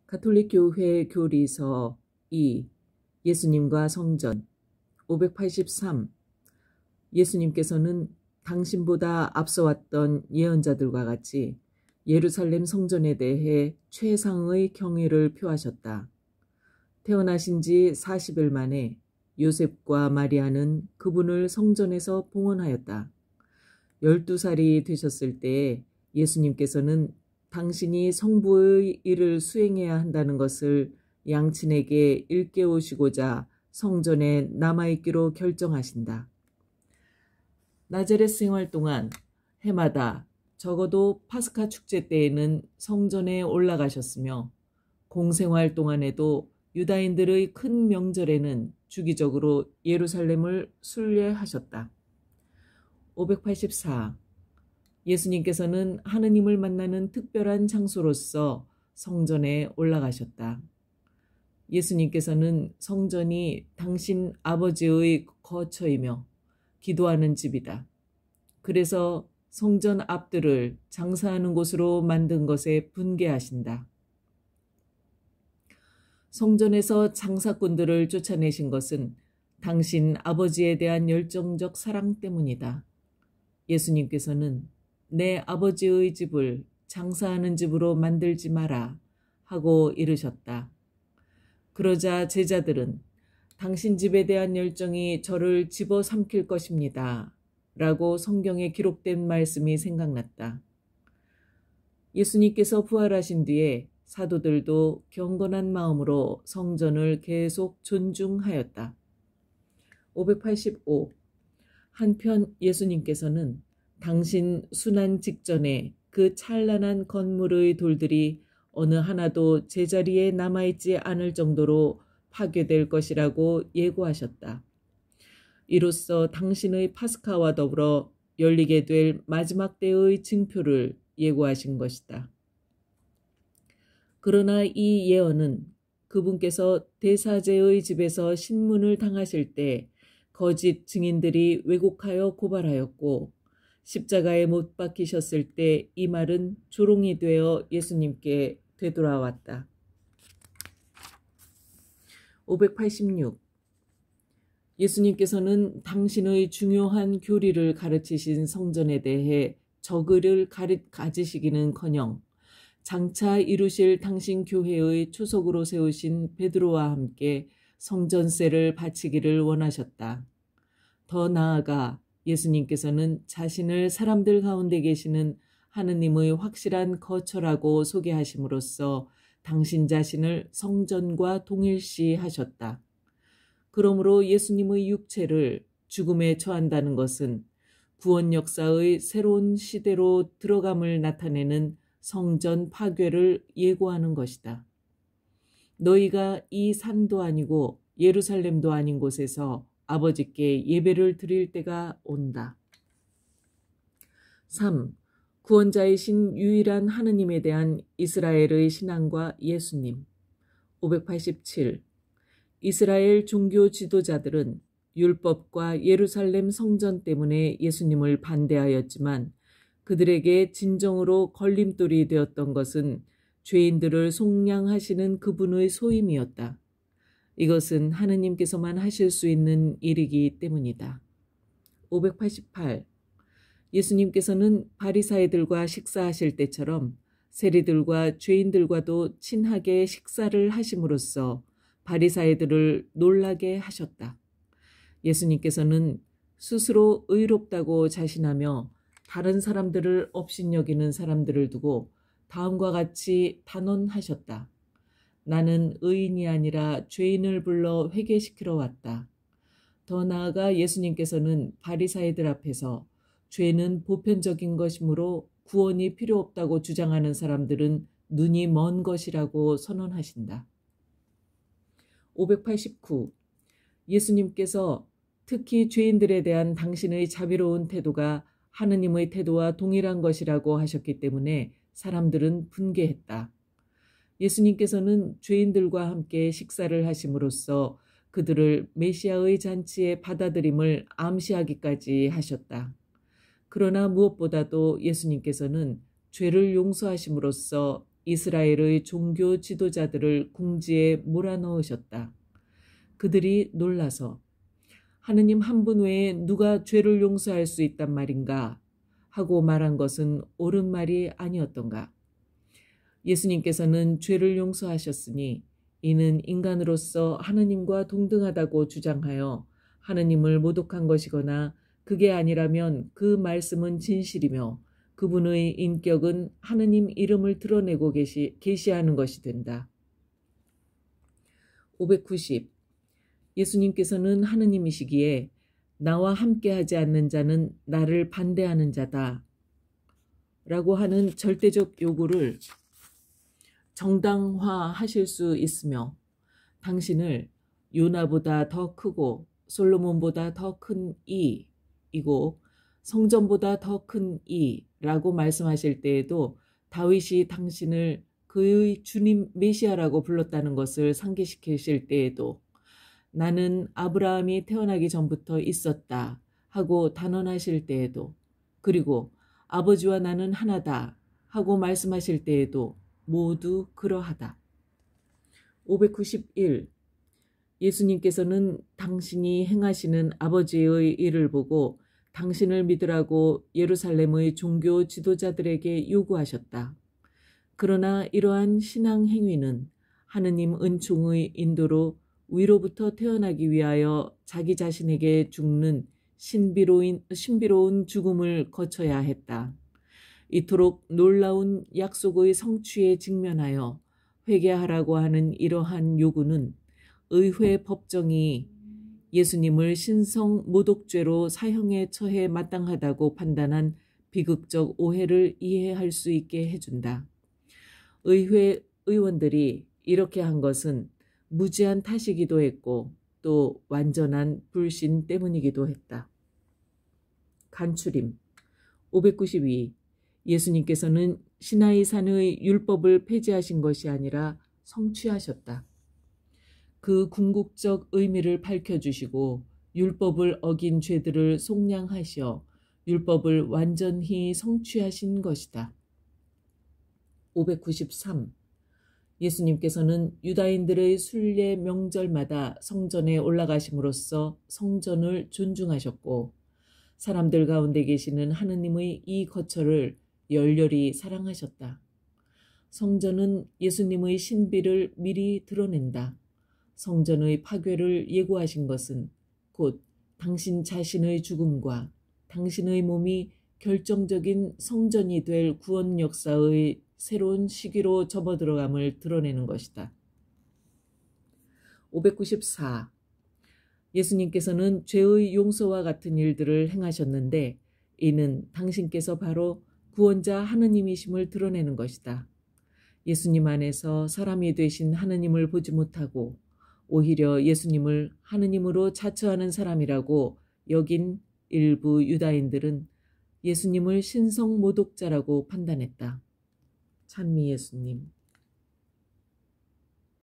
가톨릭 교회 교리서 2. 예수님과 성전 583. 예수님께서는 당신보다 앞서 왔던 예언자들과 같이 예루살렘 성전에 대해 최상의 경의를 표하셨다. 태어나신 지 40일 만에 요셉과 마리아는 그분을 성전에서 봉헌하였다. 12살이 되셨을 때에 예수님께서는 당신이 성부의 일을 수행해야 한다는 것을 양친에게 일깨우시고자 성전에 남아있기로 결정하신다. 나자렛 생활 동안 해마다 적어도 파스카 축제 때에는 성전에 올라가셨으며 공생활 동안에도 유다인들의 큰 명절에는 주기적으로 예루살렘을 순례하셨다. 584. 예수님께서는 하느님을 만나는 특별한 장소로서 성전에 올라가셨다. 예수님께서는 성전이 당신 아버지의 거처이며 기도하는 집이다. 그래서 성전 앞들을 장사하는 곳으로 만든 것에 분개하신다. 성전에서 장사꾼들을 쫓아내신 것은 당신 아버지에 대한 열정적 사랑 때문이다. 예수님께서는 내 아버지의 집을 장사하는 집으로 만들지 마라 하고 이르셨다. 그러자 제자들은 당신 집에 대한 열정이 저를 집어삼킬 것입니다 라고 성경에 기록된 말씀이 생각났다. 예수님께서 부활하신 뒤에 사도들도 경건한 마음으로 성전을 계속 존중하였다. 585. 한편 예수님께서는 당신 순환 직전에 그 찬란한 건물의 돌들이 어느 하나도 제자리에 남아있지 않을 정도로 파괴될 것이라고 예고하셨다. 이로써 당신의 파스카와 더불어 열리게 될 마지막 때의 징표를 예고하신 것이다. 그러나 이 예언은 그분께서 대사제의 집에서 신문을 당하실 때 거짓 증인들이 왜곡하여 고발하였고 십자가에 못 박히셨을 때 이 말은 조롱이 되어 예수님께 되돌아왔다. 586. 예수님께서는 당신의 중요한 교리를 가르치신 성전에 대해 적의를 가지시기는커녕 장차 이루실 당신 교회의 초석으로 세우신 베드로와 함께 성전세를 바치기를 원하셨다. 더 나아가 예수님께서는 자신을 사람들 가운데 계시는 하느님의 확실한 거처라고 소개하심으로써 당신 자신을 성전과 동일시하셨다. 그러므로 예수님의 육체를 죽음에 처한다는 것은 구원 역사의 새로운 시대로 들어감을 나타내는 성전 파괴를 예고하는 것이다. 너희가 이 산도 아니고 예루살렘도 아닌 곳에서 아버지께 예배를 드릴 때가 온다. 3. 구원자이신 유일한 하느님에 대한 이스라엘의 신앙과 예수님. 587. 이스라엘 종교 지도자들은 율법과 예루살렘 성전 때문에 예수님을 반대하였지만 그들에게 진정으로 걸림돌이 되었던 것은 죄인들을 속량하시는 그분의 소임이었다. 이것은 하느님께서만 하실 수 있는 일이기 때문이다. 588. 예수님께서는 바리사이들과 식사하실 때처럼 세리들과 죄인들과도 친하게 식사를 하심으로써 바리사이들을 놀라게 하셨다. 예수님께서는 스스로 의롭다고 자신하며 다른 사람들을 업신여기는 사람들을 두고 다음과 같이 단언하셨다. 나는 의인이 아니라 죄인을 불러 회개시키러 왔다. 더 나아가 예수님께서는 바리사이들 앞에서 죄는 보편적인 것이므로 구원이 필요 없다고 주장하는 사람들은 눈이 먼 것이라고 선언하신다. 589. 예수님께서 특히 죄인들에 대한 당신의 자비로운 태도가 하느님의 태도와 동일한 것이라고 하셨기 때문에 사람들은 분개했다. 예수님께서는 죄인들과 함께 식사를 하심으로써 그들을 메시아의 잔치에 받아들임을 암시하기까지 하셨다. 그러나 무엇보다도 예수님께서는 죄를 용서하심으로써 이스라엘의 종교 지도자들을 궁지에 몰아넣으셨다. 그들이 놀라서 하느님 한 분 외에 누가 죄를 용서할 수 있단 말인가 하고 말한 것은 옳은 말이 아니었던가. 예수님께서는 죄를 용서하셨으니 이는 인간으로서 하느님과 동등하다고 주장하여 하느님을 모독한 것이거나 그게 아니라면 그 말씀은 진실이며 그분의 인격은 하느님 이름을 드러내고 계시하는 것이 된다. 590. 예수님께서는 하느님이시기에 나와 함께하지 않는 자는 나를 반대하는 자다 라고 하는 절대적 요구를 정당화하실 수 있으며 당신을 요나보다 더 크고 솔로몬보다 더 큰 이이고 성전보다 더 큰 이라고 말씀하실 때에도 다윗이 당신을 그의 주님 메시아라고 불렀다는 것을 상기시키실 때에도 나는 아브라함이 태어나기 전부터 있었다 하고 단언하실 때에도 그리고 아버지와 나는 하나다 하고 말씀하실 때에도 모두 그러하다. 591. 예수님께서는 당신이 행하시는 아버지의 일을 보고 당신을 믿으라고 예루살렘의 종교 지도자들에게 요구하셨다. 그러나 이러한 신앙 행위는 하느님 은총의 인도로 위로부터 태어나기 위하여 자기 자신에게 죽는 신비로운 죽음을 거쳐야 했다. 이토록 놀라운 약속의 성취에 직면하여 회개하라고 하는 이러한 요구는 의회 법정이 예수님을 신성 모독죄로 사형에 처해 마땅하다고 판단한 비극적 오해를 이해할 수 있게 해준다. 의회 의원들이 이렇게 한 것은 무지한 탓이기도 했고 또 완전한 불신 때문이기도 했다. 간추림. 592. 예수님께서는 시나이산의 율법을 폐지하신 것이 아니라 성취하셨다. 그 궁극적 의미를 밝혀주시고 율법을 어긴 죄들을 속량하시어 율법을 완전히 성취하신 것이다. 593. 예수님께서는 유다인들의 순례 명절마다 성전에 올라가심으로써 성전을 존중하셨고 사람들 가운데 계시는 하느님의 이 거처를 열렬히 사랑하셨다. 성전은 예수님의 신비를 미리 드러낸다. 성전의 파괴를 예고하신 것은 곧 당신 자신의 죽음과 당신의 몸이 결정적인 성전이 될 구원 역사의 새로운 시기로 접어들어감을 드러내는 것이다. 594. 예수님께서는 죄의 용서와 같은 일들을 행하셨는데 이는 당신께서 바로 구원자 하느님이심을 드러내는 것이다. 예수님 안에서 사람이 되신 하느님을 보지 못하고 오히려 예수님을 하느님으로 자처하는 사람이라고 여긴 일부 유다인들은 예수님을 신성 모독자라고 판단했다. 찬미 예수님.